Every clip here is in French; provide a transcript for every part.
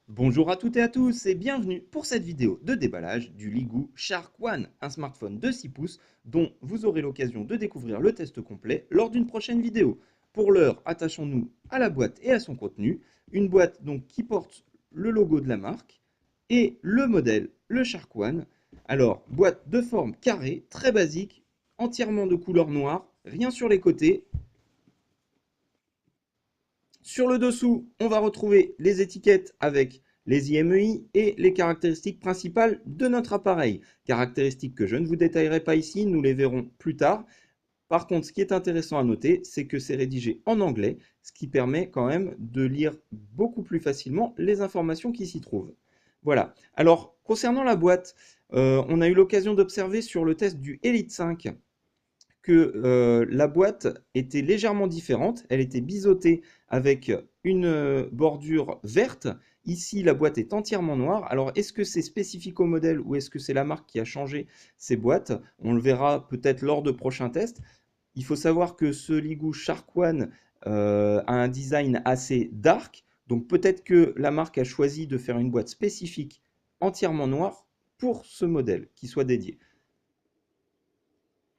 Bonjour à toutes et à tous et bienvenue pour cette vidéo de déballage du Ligoo Shark One, un smartphone de 6 pouces dont vous aurez l'occasion de découvrir le test complet lors d'une prochaine vidéo. Pour l'heure, attachons-nous à la boîte et à son contenu, une boîte donc qui porte le logo de la marque et le modèle, le Shark One. Alors, boîte de forme carrée, très basique, entièrement de couleur noire, rien sur les côtés. Sur le dessous, on va retrouver les étiquettes avec les IMEI et les caractéristiques principales de notre appareil. Caractéristiques que je ne vous détaillerai pas ici, nous les verrons plus tard. Par contre, ce qui est intéressant à noter, c'est que c'est rédigé en anglais, ce qui permet quand même de lire beaucoup plus facilement les informations qui s'y trouvent. Voilà. Alors, concernant la boîte, on a eu l'occasion d'observer sur le test du Elite 5 que la boîte était légèrement différente. Elle était biseautée avec une bordure verte. Ici, la boîte est entièrement noire. Alors, est-ce que c'est spécifique au modèle ou est-ce que c'est la marque qui a changé ces boîtes? On le verra peut-être lors de prochains tests. Il faut savoir que ce Ligoo Shark One a un design assez dark. Donc, peut-être que la marque a choisi de faire une boîte spécifique entièrement noire pour ce modèle qui soit dédié.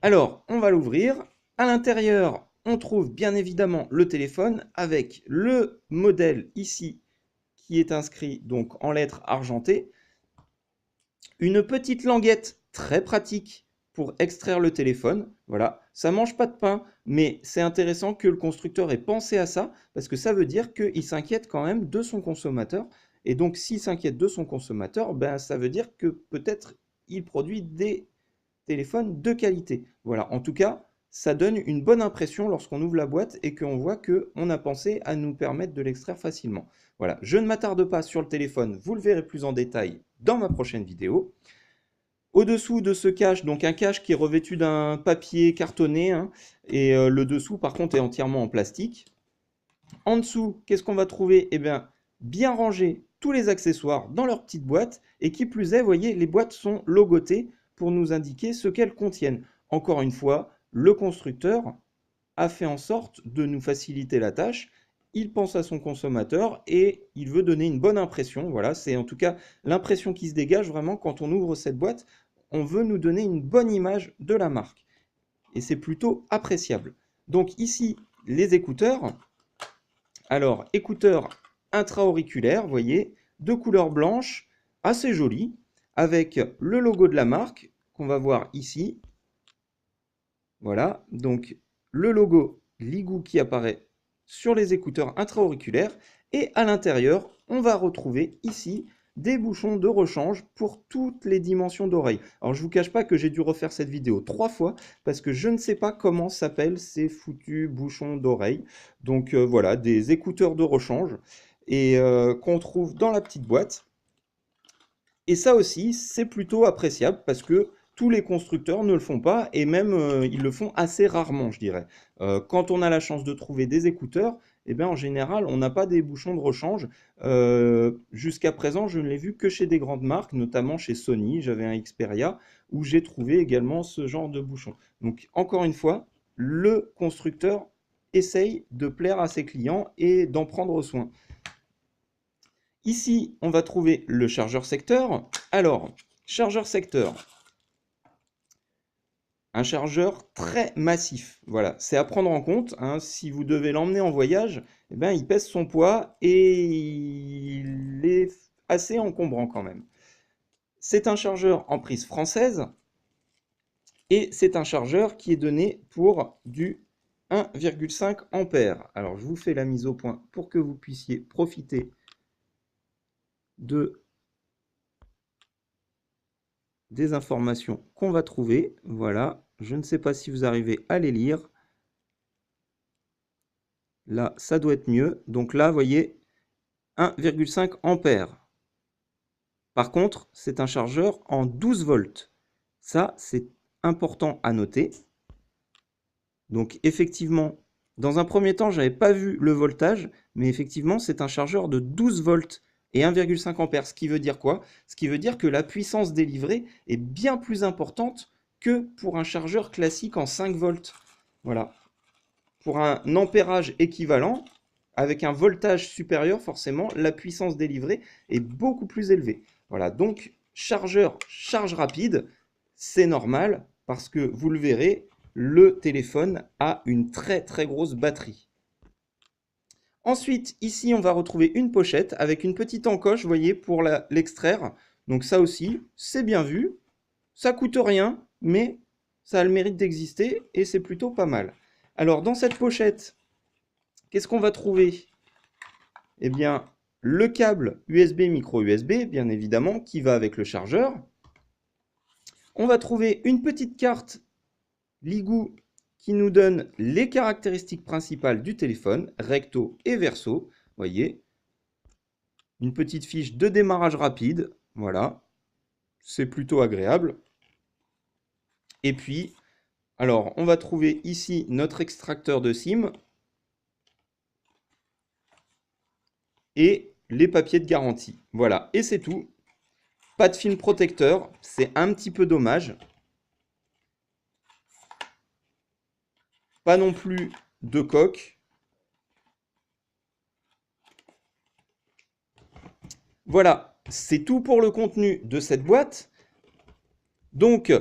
Alors, on va l'ouvrir. À l'intérieur, on trouve bien évidemment le téléphone avec le modèle ici qui est inscrit donc en lettres argentées. Une petite languette très pratique pour extraire le téléphone. Voilà, ça mange pas de pain, mais c'est intéressant que le constructeur ait pensé à ça parce que ça veut dire qu'il s'inquiète quand même de son consommateur. Et donc, s'il s'inquiète de son consommateur, ben, ça veut dire que peut-être il produit des téléphone de qualité. Voilà, en tout cas, ça donne une bonne impression lorsqu'on ouvre la boîte et qu'on voit qu'on a pensé à nous permettre de l'extraire facilement. Voilà, je ne m'attarde pas sur le téléphone, vous le verrez plus en détail dans ma prochaine vidéo. Au-dessous de ce cache, donc un cache qui est revêtu d'un papier cartonné, hein, et le dessous par contre est entièrement en plastique. En dessous, qu'est-ce qu'on va trouver? Eh bien rangé tous les accessoires dans leur petite boîte, et qui plus est, vous voyez, les boîtes sont logotées pour nous indiquer ce qu'elles contiennent. Encore une fois, le constructeur a fait en sorte de nous faciliter la tâche. Il pense à son consommateur et il veut donner une bonne impression. Voilà, c'est en tout cas l'impression qui se dégage vraiment quand on ouvre cette boîte. On veut nous donner une bonne image de la marque. Et c'est plutôt appréciable. Donc ici, les écouteurs. Alors, écouteurs intra-auriculaires, vous voyez, de couleur blanche, assez joli, avec le logo de la marque qu'on va voir ici. Voilà, donc le logo Ligoo qui apparaît sur les écouteurs intra-auriculaires. Et à l'intérieur, on va retrouver ici des bouchons de rechange pour toutes les dimensions d'oreilles. Alors je ne vous cache pas que j'ai dû refaire cette vidéo 3 fois parce que je ne sais pas comment s'appellent ces foutus bouchons d'oreilles. Donc voilà, des écouteurs de rechange et qu'on trouve dans la petite boîte. Et ça aussi, c'est plutôt appréciable parce que tous les constructeurs ne le font pas et même ils le font assez rarement, je dirais. Quand on a la chance de trouver des écouteurs, eh bien, en général, on n'a pas des bouchons de rechange. Jusqu'à présent, je ne l'ai vu que chez des grandes marques, notamment chez Sony. J'avais un Xperia où j'ai trouvé également ce genre de bouchon. Donc, encore une fois, le constructeur essaye de plaire à ses clients et d'en prendre soin. Ici, on va trouver le chargeur secteur. Alors, chargeur secteur, un chargeur très massif. Voilà, c'est à prendre en compte, hein. Si vous devez l'emmener en voyage, eh ben, il pèse son poids et il est assez encombrant quand même. C'est un chargeur en prise française et c'est un chargeur qui est donné pour du 1,5 ampères. Alors, je vous fais la mise au point pour que vous puissiez profiter des informations qu'on va trouver. Voilà, je ne sais pas si vous arrivez à les lire. Là, ça doit être mieux. Donc là, vous voyez, 1,5 ampères. Par contre, c'est un chargeur en 12 volts. Ça, c'est important à noter. Donc effectivement, dans un premier temps, je n'avais pas vu le voltage, mais effectivement, c'est un chargeur de 12 volts et 1,5 ampères. Ce qui veut dire quoi? Ce qui veut dire que la puissance délivrée est bien plus importante que pour un chargeur classique en 5 volts. Voilà. Pour un ampérage équivalent, avec un voltage supérieur, forcément, la puissance délivrée est beaucoup plus élevée. Voilà, donc chargeur charge rapide, c'est normal parce que vous le verrez, le téléphone a une très très grosse batterie. Ensuite, ici, on va retrouver une pochette avec une petite encoche, vous voyez, pour l'extraire. Donc ça aussi, c'est bien vu. Ça coûte rien, mais ça a le mérite d'exister et c'est plutôt pas mal. Alors, dans cette pochette, qu'est-ce qu'on va trouver? Eh bien, le câble USB micro USB, bien évidemment, qui va avec le chargeur. On va trouver une petite carte Ligou qui nous donne les caractéristiques principales du téléphone, recto et verso. Voyez, une petite fiche de démarrage rapide. Voilà, c'est plutôt agréable. Et puis, alors, on va trouver ici notre extracteur de SIM et les papiers de garantie. Voilà, et c'est tout. Pas de film protecteur, c'est un petit peu dommage. Pas non plus de coque. Voilà, c'est tout pour le contenu de cette boîte. Donc,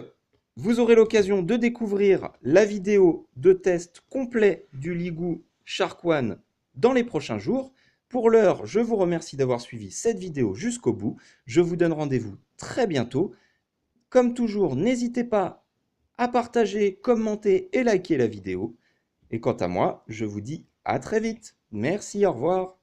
vous aurez l'occasion de découvrir la vidéo de test complet du Ligou Shark One dans les prochains jours. Pour l'heure, je vous remercie d'avoir suivi cette vidéo jusqu'au bout. Je vous donne rendez-vous très bientôt. Comme toujours, n'hésitez pas à partager, commenter et liker la vidéo. Et quant à moi, je vous dis à très vite. Merci, au revoir.